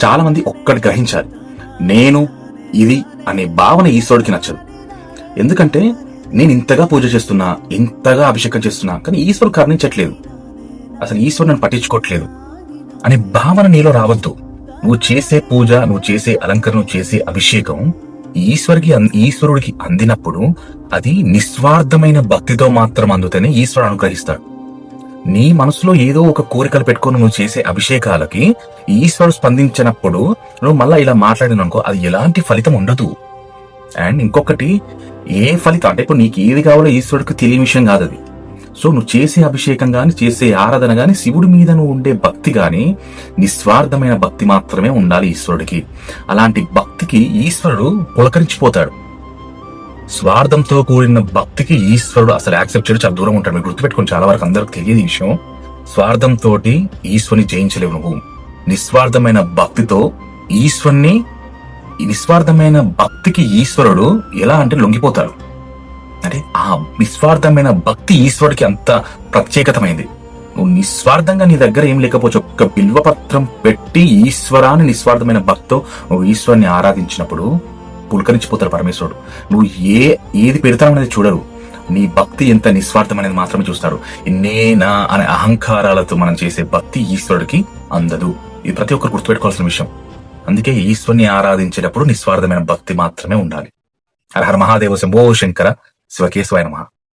చాలా మంది ఒక్కటి గ్రహించాలి, నేను ఇది అనే భావన ఈశ్వరుడికి నచ్చదు. ఎందుకంటే నేను ఇంతగా పూజ చేస్తున్నా, ఇంతగా అభిషేకం చేస్తున్నా, కానీ ఈశ్వరుడు కరుణించట్లేదు, అసలు ఈశ్వరుడు నన్ను పట్టించుకోవట్లేదు అనే భావన నీలో రావద్దు. నువ్వు చేసే పూజ, నువ్వు చేసే అలంకరణ, నువ్వు చేసే అభిషేకం ఈశ్వరుడికి అందినప్పుడు అది నిస్వార్థమైన భక్తితో మాత్రం అందుతేనే ఈశ్వరుడు అనుగ్రహిస్తాడు. నీ మనసులో ఏదో ఒక కోరికలు పెట్టుకుని నువ్వు చేసే అభిషేకాలకి ఈశ్వరుడు స్పందించినప్పుడు నువ్వు మళ్ళా ఇలా మాట్లాడిననుకో, అది ఎలాంటి ఫలితం ఉండదు. అండ్ ఇంకొకటి, ఏ ఫలితం అంటే ఇప్పుడు నీకు ఏది కావాలో ఈశ్వరుడికి తెలియని విషయం కాదు అది. సో నువ్వు చేసే అభిషేకం గాని, చేసే ఆరాధన గాని, శివుడి మీద నువ్వు ఉండే భక్తి గాని నిస్వార్థమైన భక్తి మాత్రమే ఉండాలి ఈశ్వరుడికి. అలాంటి భక్తికి ఈశ్వరుడు పులకరించిపోతాడు. స్వార్థంతో కూడిన భక్తికి ఈశ్వరుడు అసలు యాక్సెప్ట్ చేయడం చాలా దూరం ఉంటాడు. మీరు గుర్తుపెట్టుకుని, చాలా వరకు అందరికి తెలియదు ఈ విషయం. స్వార్థంతో ఈశ్వరుని జయించలేవు నువ్వు. నిస్వార్థమైన భక్తితో ఈశ్వరుని, నిస్వార్థమైన భక్తికి ఈశ్వరుడు ఎలా అంటే లొంగిపోతాడు. అంటే ఆ నిస్వార్థమైన భక్తి ఈశ్వరుడికి అంత ప్రత్యేకతమైంది. నువ్వు నిస్వార్థంగా నీ దగ్గర ఏం లేకపోవచ్చు, ఒక్క బిల్వపత్రం పెట్టి ఈశ్వరాన్ని నిస్వార్థమైన భక్తితో నువ్వు ఈశ్వరుని ఆరాధించినప్పుడు పులకరించిపోతాడు పరమేశ్వరుడు. నువ్వు ఏది పెడతావు అనేది చూడరు, నీ భక్తి ఎంత నిస్వార్థమైనది మాత్రమే చూస్తాడు. నేనా అనే అహంకారాలతో మనం చేసే భక్తి ఈశ్వరుడికి అందదు. ఇది ప్రతి ఒక్కరు గుర్తుపెట్టుకోవాల్సిన విషయం. అందుకే ఈశ్వరుని ఆరాధించేటప్పుడు నిస్వార్థమైన భక్తి మాత్రమే ఉండాలి. హర హర మహాదేవ, శంభో శంకర, శివకేశవాయ నమః.